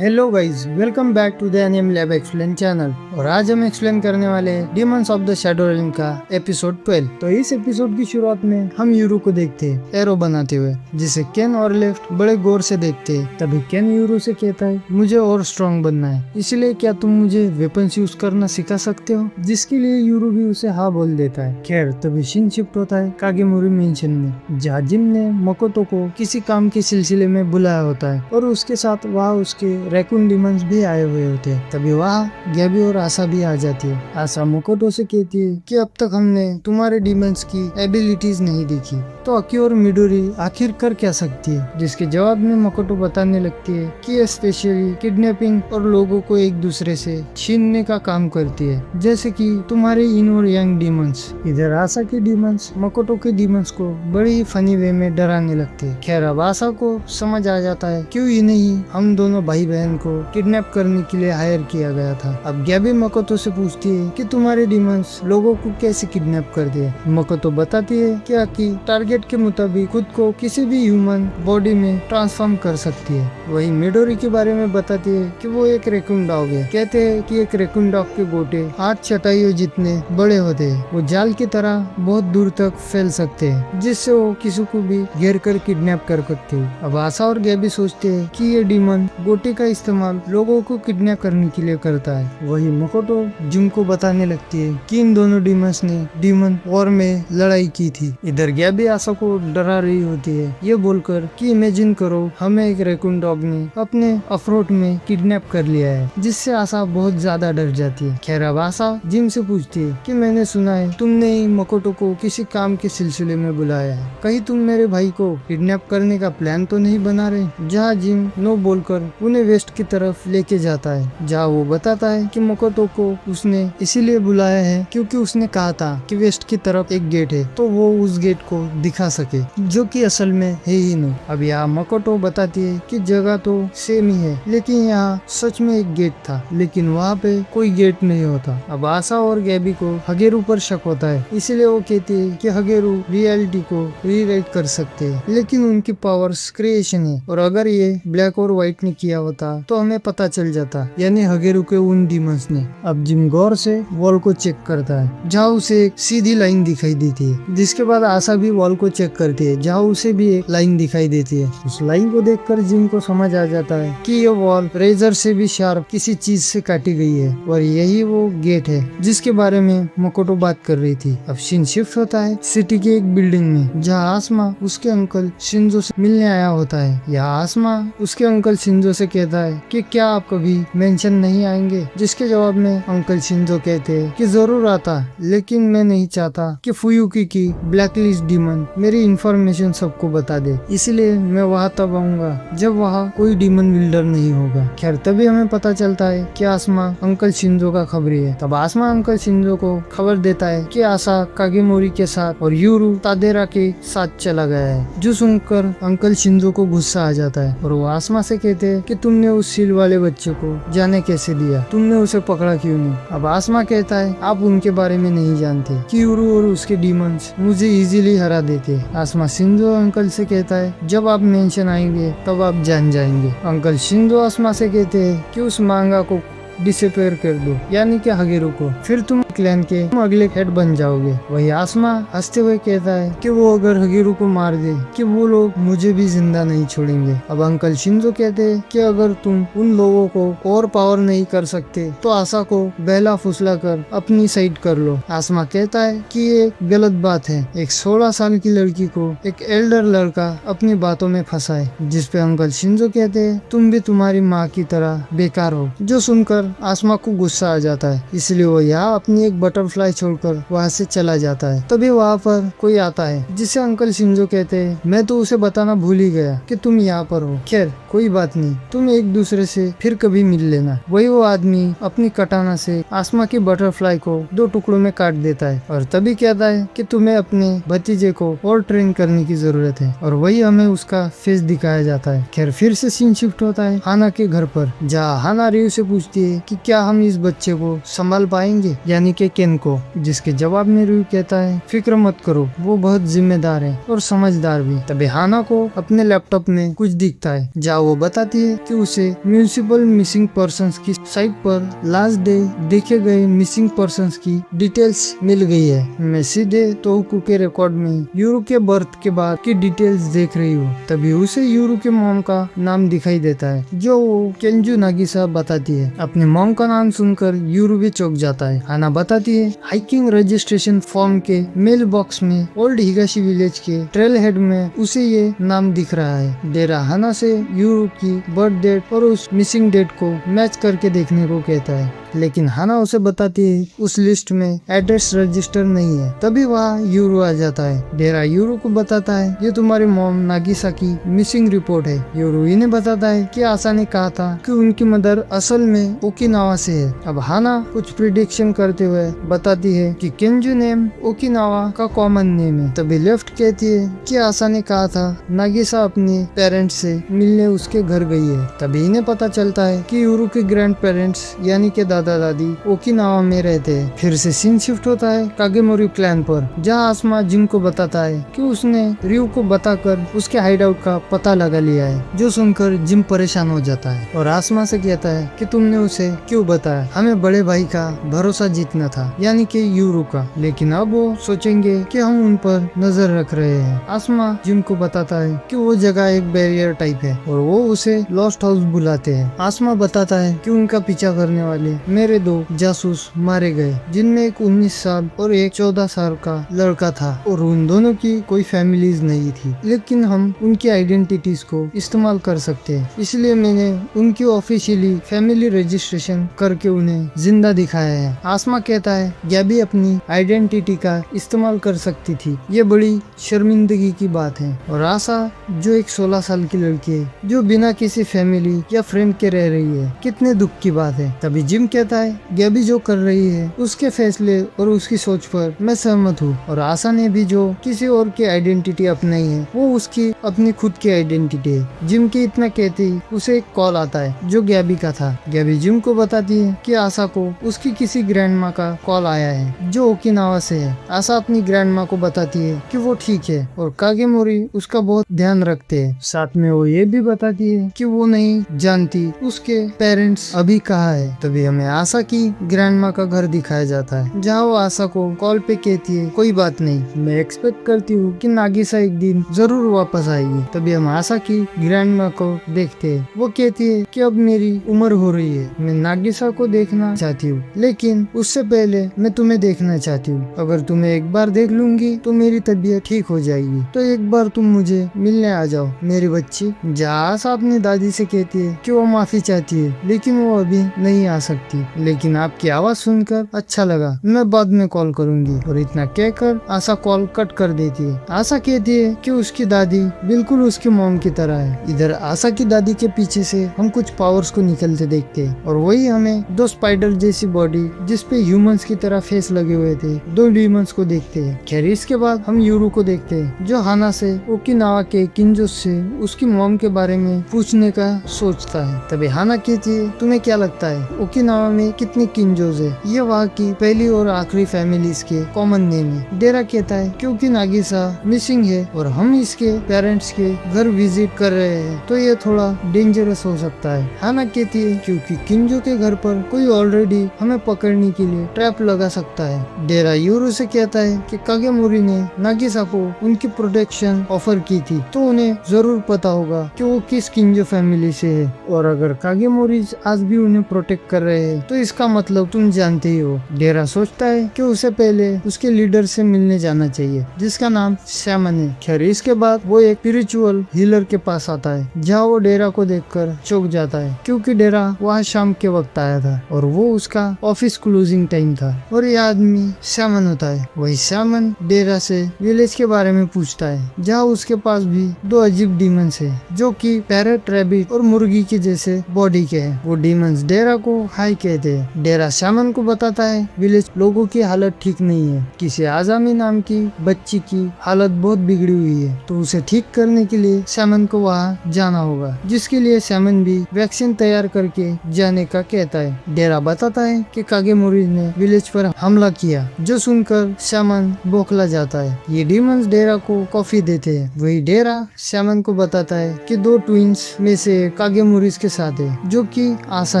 Hello guys, welcome back to the anime lab explain channel. और आज हम explain करने वाले हैं demons of the shadow realm का एपिसोड 12। तो इस एपिसोड की शुरुआत में हम यूरू को देखते हैं एरो बनाते हुए, जिसे केन और लेफ्ट बड़े गौर से देखते हैं। तभी केन यूरू से कहता है, मुझे और स्ट्रॉन्ग बनना है, इसलिए क्या तुम मुझे वेपन्स यूज करना सिखा सकते हो? जिसके लिए यूरू भी उसे हाँ बोल देता है। खैर, तभी सीन शिफ्ट होता है कागेमोरी मेंशन में, जहाँ जिम ने मकोतो को किसी काम के सिलसिले में बुलाया होता है और उसके साथ वहाँ उसके रैकून डीमंस भी आए हुए होते हैं। तभी वहाँ गैबी और आशा भी आ जाती है। आशा मकोटो से कहती है कि अब तक हमने तुम्हारे डीमंस की एबिलिटीज नहीं देखी, तो अकी और मिडोरी आखिर कर क्या सकती है? जिसके जवाब में मकोटो बताने लगती है कि ये स्पेशली किडनैपिंग और लोगों को एक दूसरे से छीनने का काम करती है, जैसे कि तुम्हारे इन और यंग डीमंस। इधर आशा के डीमंस मकोटो के डीमंस को बड़ी ही फनी वे में डराने लगते हैं। खैर, अब आशा को समझ आ जाता है क्यों इन्हें ही हम दोनों भाई बहन को किडनैप करने के लिए हायर किया गया था। अब गैबी मकोतो से पूछती है कि तुम्हारे डीमंस लोगों को कैसे किडनैप कर दिए। मकोतो बताती है कि आकी टारगेट के मुताबिक खुद को किसी भी ह्यूमन बॉडी में ट्रांसफॉर्म कर सकती है। वही मिडोरी के बारे में बताती है कि वो एक रेकून डॉग है। कहते हैं कि एक रेकून डॉग के गोटे 8 चटाइयों जितने बड़े होते हैं। वो जाल की तरह बहुत दूर तक फैल सकते हैं, जिससे वो किसी को भी घेर कर किडनैप कर सकते हैं। अब आशा और गैबी सोचते हैं कि ये डीमन गोटे का इस्तेमाल लोगों को किडनैप करने के लिए करता है। वही मकोटो जिम को बताने लगती है कि इन दोनों डीमंस ने डीमन वॉर में लड़ाई की थी। इधर गैबी आशा को डरा रही होती है, ये बोलकर कि इमेजिन करो हमें एक रेकून डॉग ने अपने अफरोट में किडनैप कर लिया है, जिससे आशा बहुत ज्यादा डर जाती है। खैर, अब आशा जिम से पूछती है कि मैंने सुना है तुमने ही मकोटो को किसी काम के सिलसिले में बुलाया है, कहीं तुम मेरे भाई को किडनैप करने का प्लान तो नहीं बना रहे? जहाँ जिम नो बोलकर उन्हें वेस्ट की तरफ लेके जाता है, जहाँ वो बताता है कि मकोतो को उसने इसीलिए बुलाया है क्योंकि उसने कहा था कि वेस्ट की तरफ एक गेट है, तो वो उस गेट को दिखा सके, जो कि असल में है ही नहीं। अब यहाँ मकोतो बताती है कि जगह तो सेम ही है, लेकिन यहाँ सच में एक गेट था, लेकिन वहाँ पे कोई गेट नहीं होता। अब आशा और गैबी को हगेरू पर शक होता है, इसलिए वो कहती है कि हगेरू रियलिटी को रीराइट कर सकते हैं, लेकिन उनकी पावर्स क्रिएशन है, और अगर ये ब्लैक और व्हाइट ने किया होता तो हमें पता चल जाता, यानी हगेरू के उन डीमंस ने। अब जिम गौर से वॉल को चेक करता है, जहाँ उसे एक सीधी लाइन दिखाई देती है। जिसके बाद आशा भी वॉल को चेक करती है, जहाँ उसे भी एक लाइन दिखाई देती है। उस लाइन को देखकर जिम को समझ आ जाता है कि ये वॉल रेजर से भी शार्प किसी चीज से काटी गई है, और यही वो गेट है जिसके बारे में मकोटो बात कर रही थी। अब सीन शिफ्ट होता है सिटी के एक बिल्डिंग में, जहाँ आसमा उसके अंकल शिंजो से मिलने आया होता है। यहाँ आसमा उसके अंकल शिंजो से कहता है कि क्या आप कभी मेंशन नहीं आएंगे? जिसके जवाब में अंकल शिंजो कहते हैं कि जरूर आता, लेकिन मैं नहीं चाहता कि फुयुकी की ब्लैकलिस्ट डीमन मेरी इंफॉर्मेशन सबको बता दे, इसलिए मैं वहाँ तब आऊंगा जब वहाँ कोई डीमन बिल्डर नहीं होगा। खैर, तभी हमें पता चलता है कि आसमा अंकल शिंजो का खबरी है। तब आसमा अंकल शिंजो को खबर देता है कि आशा कागेमोरी के साथ और यूरू तादेरा के साथ चला गया है। जो सुनकर अंकल शिंजो को गुस्सा आ जाता है, और वो आसमा से कहते हैं कि तुमने उस सील वाले बच्चे को जाने कैसे दिया, तुमने उसे पकड़ा क्यों नहीं? अब आसमा कहता है आप उनके बारे में नहीं जानते कि यूरू और उसके डीमंस मुझे इजीली हरा देते। आसमा शिंजो अंकल से कहता है जब आप मेंशन आएंगे तब आप जान जाएंगे। अंकल शिंजो आसमा से कहते हैं कि उस मांगा को डिसअपेयर कर दो, यानी कि हगेरू को, फिर तुम क्लैन के अगले हेड बन जाओगे। वही आसमा हंसते हुए कहता है कि वो अगर हगेरू को मार दे कि वो लोग मुझे भी जिंदा नहीं छोड़ेंगे। अब अंकल शिंजो कहते हैं कि अगर तुम उन लोगों को और पावर नहीं कर सकते तो आशा को बहला फुसला कर अपनी साइड कर लो। आसमा कहता है कि ये गलत बात है, एक 16 साल की लड़की को एक एल्डर लड़का अपनी बातों में फंसाए। जिसपे अंकल शिंजो कहते हैं तुम भी तुम्हारी माँ की तरह बेकार हो। जो सुनकर आसमा को गुस्सा आ जाता है, इसलिए वो यहाँ अपनी एक बटरफ्लाई छोड़कर वहाँ से चला जाता है। तभी वहाँ पर कोई आता है, जिसे अंकल शिंजो कहते हैं मैं तो उसे बताना भूल ही गया कि तुम यहाँ पर हो। खैर, कोई बात नहीं, तुम एक दूसरे से फिर कभी मिल लेना। वही वो आदमी अपनी कटाना से आसमा की बटरफ्लाई को 2 टुकड़ों में काट देता है, और तभी कहता है कि तुम्हें अपने भतीजे को और ट्रेन करने की जरूरत है, और वही हमें उसका फेस दिखाया जाता है। खैर, फिर से सीन शिफ्ट होता है हाना के घर पर, जहाँ हाना रियू से पूछती है कि क्या हम इस बच्चे को संभाल पाएंगे, यानी यानी कि केन को, जिसके जवाब में रयू कहता है फिक्र मत करो, वो बहुत जिम्मेदार है और समझदार भी। तभी हाना को अपने लैपटॉप में कुछ दिखता है जहाँ वो बताती है कि उसे म्यूनिसिपल मिसिंग पर्संस की साइट पर लास्ट डे देखे गए मिसिंग पर्संस की डिटेल्स मिल गई है। मैं सीधे तोहकू के रिकॉर्ड में यूरू के बर्थ के बाद की डिटेल्स देख रही हूँ। तभी उसे यूरू के मॉम का नाम दिखाई देता है जो वो केंजू नागिसा बताती है। अपने मॉम का नाम सुनकर यूरू भी चौंक जाता है। हाना बताती है हाइकिंग रजिस्ट्रेशन फॉर्म के मेल बॉक्स में ओल्ड हिगाशी विलेज के ट्रेल हेड में उसे ये नाम दिख रहा है। डेरा हाना से यूरू की बर्थ डेट और उस मिसिंग डेट को मैच करके देखने को कहता है, लेकिन हाना उसे बताती है उस लिस्ट में एड्रेस रजिस्टर नहीं है। तभी वहाँ यूरू आ जाता है। डेरा यूरू को बताता है ये तुम्हारी मॉम नागिसा की मिसिंग रिपोर्ट है। यूरू इन्हें बताता है कि आशा ने कहा था कि उनकी मदर असल में ओकिनावा से है। अब हाना कुछ प्रिडिक्शन करते हुए बताती है कि केंजू नेम ओकिनावा का कॉमन नेम है। तभी लेफ्ट कहती है कि आशा ने कहा था नागिसा अपने पेरेंट्स से मिलने उसके घर गई है। तभी इन्हें पता चलता है कि यूरू के ग्रैंड पेरेंट्स यानी कि दादा दादी ओकिनावा में रहते हैं। फिर से सीन शिफ्ट होता है कागेमोरी प्लान पर, जहाँ आसमा जिम को बताता है कि उसने रयू को बताकर उसके हाइड आउट का पता लगा लिया है। जो सुनकर जिम परेशान हो जाता है और आसमा से कहता है कि तुमने उसे क्यों बताया, हमें बड़े भाई का भरोसा जीतना था यानी कि यूरू का, लेकिन अब वो सोचेंगे कि हम उन पर नजर रख रहे हैं। आसमा जिम को बताता है कि वो जगह एक बैरियर टाइप है और वो उसे लॉस्ट हाउस बुलाते हैं। आसमा बताता है कि उनका पीछा करने वाले मेरे 2 जासूस मारे गए, जिनमें एक 19 साल और एक 14 साल का लड़का था और उन दोनों की कोई फैमिलीज नहीं थी, लेकिन हम उनकी आइडेंटिटीज को इस्तेमाल कर सकते हैं। इसलिए मैंने उनकी ऑफिशियली फैमिली रजिस्ट्रेशन करके उन्हें जिंदा दिखाया है। आसमा कहता है गैबी अपनी आइडेंटिटी का इस्तेमाल कर सकती थी, ये बड़ी शर्मिंदगी की बात है। और आशा जो एक 16 साल की लड़की है जो बिना किसी फैमिली या फ्रेंड के रह रही है, कितने दुख की बात है। तभी जिम कहता है गैबी जो कर रही है उसके फैसले और उसकी सोच पर मैं सहमत हूँ, और आशा ने भी जो किसी और की आइडेंटिटी अपनाई है वो उसकी अपनी खुद की आइडेंटिटी है। जिम के इतना कहते ही उसे एक कॉल आता है जो गैबी का था। गैबी जिम को बताती है कि आशा को उसकी किसी ग्रैंड माँ का कॉल आया है जो ओकिनावा से है। आशा अपनी ग्रैंड माँ को बताती है कि वो ठीक है और कागेमोरी उसका बहुत ध्यान रखते हैं। साथ में वो ये भी बताती है कि वो नहीं जानती उसके पेरेंट्स अभी कहाँ है। तभी हमें आशा की ग्रैंड माँ का घर दिखाया जाता है, जहाँ वो आशा को कॉल पे कहती है कोई बात नहीं, मैं एक्सपेक्ट करती हूँ कि नागिसा एक दिन जरूर वापस आएगी। तभी हम आशा की ग्रैंड माँ को देखते हैं। वो कहती है कि अब मेरी उम्र हो रही है, मैं नागिसा को देखना चाहती हूँ, लेकिन उससे पहले मैं तुम्हें देखना चाहती हूँ। अगर तुम्हें एक बार देख लूंगी तो मेरी तबीयत ठीक हो जाएगी, तो एक बार तुम मुझे मिलने आ जाओ मेरी बच्ची। जहाँ आशा अपनी दादी से कहती है कि वो माफी चाहती है लेकिन वो अभी नहीं आ सकती, लेकिन आपकी आवाज सुनकर अच्छा लगा, मैं बाद में कॉल करूंगी। और इतना कहकर आशा कॉल कट कर देती है। आशा कहती है कि उसकी दादी बिल्कुल उसकी मॉम की तरह है। इधर आशा की दादी के पीछे से हम कुछ पावर्स को निकलते देखते हैं और वही हमें 2 स्पाइडर जैसी बॉडी जिसपे ह्यूमंस की तरह फेस लगे हुए थे 2 डीमंस को देखते हैं। खैर इसके बाद हम यूरू को देखते हैं जो हाना से ओकिनावा के किंजोस से उसकी मॉम के बारे में पूछने का सोचता है। तभी हाना कहती है तुम्हें क्या लगता है ओकिनावा में कितने किंजोस है? ये वहाँ की पहली और आखिरी फैमिलीज के कॉमन नेम है। डेरा कहता है क्योंकि नागिसा मिसिंग है और हम इसके पेरेंट्स के घर विजिट कर रहे हैं तो ये थोड़ा डेंजरस हो सकता है। हाना कहती है क्योंकि किंजो के घर पर कोई ऑलरेडी हमें पकड़ने के लिए ट्रैप लगा सकता है। डेरा यूरू से कहता है कि कागेमोरी ने नागिसा को उनकी प्रोटेक्शन ऑफर की थी तो उन्हें जरूर पता होगा कि वो किस किंजो फैमिली से है, और अगर कागेमोरी आज भी उन्हें प्रोटेक्ट कर रहे हैं तो इसका मतलब तुम जानते ही हो। डेरा सोचता है कि उसे पहले उसके लीडर से मिलने जाना चाहिए जिसका नाम शैमन है। खैर इसके बाद वो एक स्पिरिचुअल हीलर के पास आता है जहाँ वो डेरा को देखकर चौंक जाता है क्योंकि डेरा वहाँ शाम के वक्त आया था और वो उसका ऑफिस क्लोजिंग टाइम था और ये आदमी शैमन होता है। वही शैमन डेरा से विलेज के बारे में पूछता है जहाँ उसके पास भी 2 अजीब डीमंस है जो कि पैरेट, रैबिट और मुर्गी के जैसे बॉडी के हैं। वो डीमंस डेरा को हाई कहते हैं। डेरा श्यामन को बताता है विलेज लोगों की हालत ठीक नहीं है, किसी आजामी नाम की बच्ची की हालत बहुत बिगड़ी हुई है, तो उसे ठीक करने के लिए श्यामन को वहाँ जाना होगा, जिसके लिए श्यामन भी वैक्सीन तैयार करके जाने का कहता है। डेरा बताता है कि कागेमोरी ने विलेज पर हमला किया, जो सुनकर श्यामन बौखला जाता है। ये डीमंस डेरा को कॉफी देते हैं। वही डेरा श्यामन को बताता है कि 2 ट्विंस में से कागेमोरीज के साथ है, जो कि आशा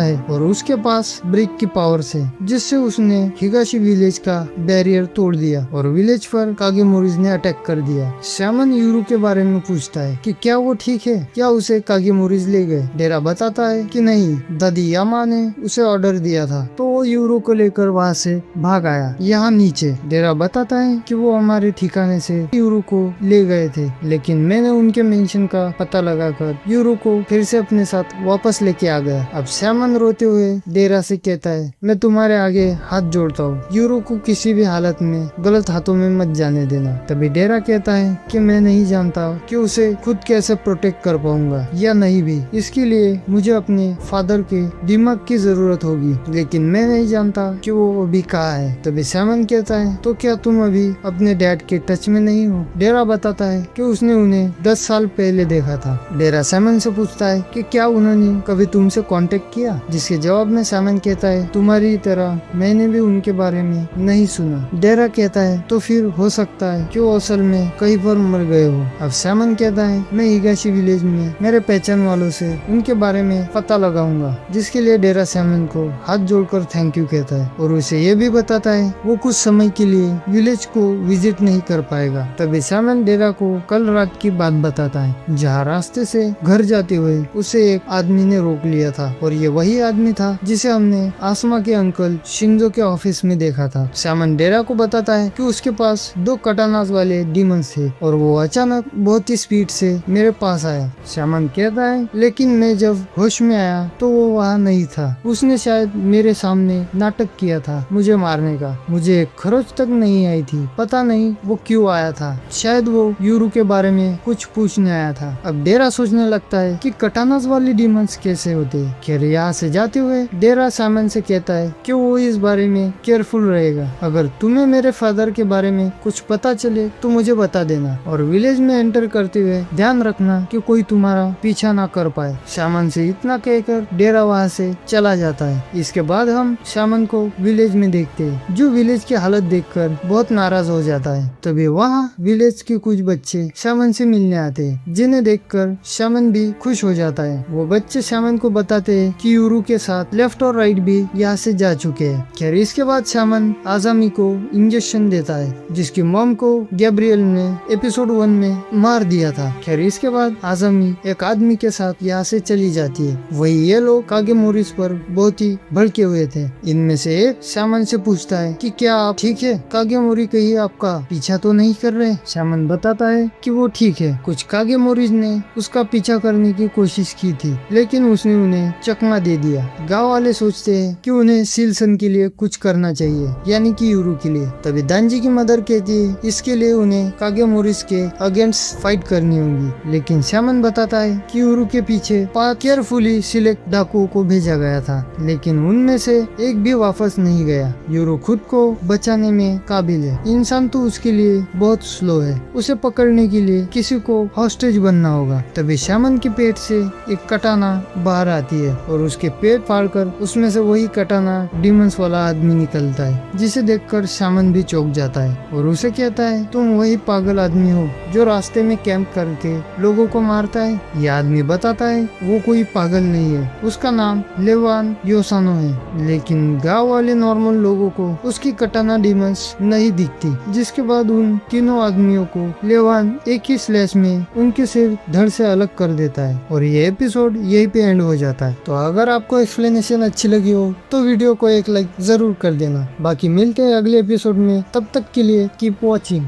है और उसके पास ब्रिक की पावर्स है, जिससे उसने हिगाशी विलेज का बैरियर तोड़ दिया और विलेज पर कागेमोरीज ने अटैक कर दिया। श्यामन यूरू के बारे में पूछता है कि क्या वो ठीक है, क्या उसे कागेमोरीज ले गए। डेरा बताता है कि नहीं, दादी यामा ने उसे ऑर्डर दिया था, तो वो यूरू को लेकर वहाँ से भाग आया यहाँ नीचे। डेरा बताता है कि वो हमारे ठिकाने से यूरू को ले गए थे, लेकिन मैंने उनके मेंशन का पता लगाकर यूरू को फिर से अपने साथ वापस लेके आ गया। अब श्यामन रोते हुए डेरा से कहता है, मैं तुम्हारे आगे हाथ जोड़ता हूँ, यूरू को किसी भी हालत में गलत हाथों में मत जाने देना। तभी डेरा कहता है कि मैं नहीं जानता कि उसे खुद कैसे प्रोटेक्ट कर पाऊंगा या नहीं भी, इसके लिए मुझे अपने फादर के दिमाग की जरूरत होगी, लेकिन मैं नहीं जानता कि वो अभी कहाँ है। तभी श्यामन कहता है, तो क्या तुम अभी अपने डैड के टच में नहीं हो। डेरा बताता है कि उसने उन्हें 10 साल पहले देखा था। डेरा श्यामन से पूछता है कि क्या उन्होंने कभी तुमसे कांटेक्ट किया, जिसके जवाब में श्यामन कहता है, तुम्हारी तरह मैंने भी उनके बारे में नहीं सुना। डेरा कहता है, तो फिर हो सकता है कि वो असल में कहीं पर मर गए हो। अब श्यामन कहता है, मैं हिगाशी विलेज में मेरे पहचान वालों से उनके बारे में पता लगाऊंगा, जिसके लिए डेरा श्यामन को हाथ जोड़कर थैंक यू कहता है और उसे ये भी बताता है वो कुछ समय के लिए विलेज को विजिट नहीं कर पाएगा। तभी श्यामन डेरा को कल रात की बात बताता है, जहाँ रास्ते से घर जाते हुए उसे एक आदमी ने रोक लिया था और ये वही आदमी था जिसे हमने आसमा के अंकल शिंजो के ऑफिस में देखा था। श्यामन डेरा को बताता है कि उसके पास 2 कटानास वाले डीमंस थे और वो अचानक बहुत ही स्पीड से मेरे पास आया। श्यामन कहता है, लेकिन मैं जब होश में आया तो वो वहाँ नहीं था, उसने शायद मेरे सामने नाटक किया था मुझे मारने का। मुझे खरोच तक नहीं आई थी, पता नहीं वो क्यों आया था, शायद वो यूरू के बारे में कुछ पूछने आया था। अब डेरा सोचने लगता है कि कटानास वाले डीमंस कैसे होते। खैर यहाँ से जाते हुए डेरा श्यामन से कहता है कि वो इस बारे में केयरफुल रहेगा, अगर तुम्हें मेरे फादर के बारे में कुछ पता चले तो मुझे बता देना और विलेज में एंटर करते हुए ध्यान रखना कि कोई तुम्हारा पीछा ना कर पाए। श्यामन से इतना कहकर डेरा वहाँ से चला जाता है। इसके बाद हम श्यामन को विलेज में देखते हैं, जो विलेज की हालत देखकर बहुत नाराज हो जाता है। तभी वहाँ विलेज के कुछ बच्चे श्यामन से मिलने आते हैं, जिन्हें देखकर श्यामन भी खुश हो जाता है। वो बच्चे श्यामन को बताते हैं कि यूरू के साथ लेफ्ट और राइट भी यहाँ से जा चुके हैं। खैर इसके बाद श्यामन आजामी को इंजेक्शन देता है, जिसकी मॉम को गैब्रियल ने एपिसोड 1 में मार दिया था। खैर इसके बाद आजामी एक आदमी के साथ यहाँ से चली जाती है। वही ये लोग कागेमोरीज पर बहुत ही भड़के हुए थे। इनमें से एक श्यामन से पूछता है कि क्या आप ठीक है, कागेमोरी कहीं आपका पीछा तो नहीं कर रहे। श्यामन बताता है कि वो ठीक है, कुछ कागेमोरीज ने उसका पीछा करने की कोशिश की थी, लेकिन उसने उन्हें चकमा दे दिया। गांव वाले सोचते हैं कि उन्हें सिल्सन के लिए कुछ करना चाहिए, यानी कि यूरू के लिए। तभी दांजी की मदर कहती है इसके लिए उन्हें कागेमोरीज के अगेंस्ट फाइट करनी होगी, लेकिन श्यामन बताता है कि यूरू के पीछे 5 केयरफुली सिलेक्ट डाकुओं को भेजा गया था, लेकिन उनमें से एक भी वापस नहीं गया। यूरू खुद को बचाने में काबिल है, इंसान तो उसके लिए बहुत स्लो है, उसे पकड़ने के लिए किसी को हॉस्टेज बनना होगा। तभी श्यामन के पेट से एक कटाना बाहर आती है और उसके पेट फाड़कर उसमें से वही कटाना डीमंस वाला आदमी निकलता है, जिसे देखकर श्यामन भी चौंक जाता है और उसे कहता है तुम वही पागल आदमी हो जो रास्ते में कैंप करके लोगों को मारता है। यह आदमी बताता है वो कोई पागल नहीं है, उसका नाम लेवान योसानो है, लेकिन गांव वाले नॉर्मल लोगों को उसकी कटाना डीमंस नहीं दिखती। जिसके बाद उन तीनों आदमियों को लेवान एक ही स्लैश में उनके सिर धड़ से अलग कर देता है और ये एपिसोड यहीं पे एंड हो जाता है। तो अगर आपको एक्सप्लेनेशन अच्छी लगी हो तो वीडियो को एक लाइक जरूर कर देना। बाकी मिलते हैं अगले एपिसोड में, तब तक के लिए कीप वॉचिंग।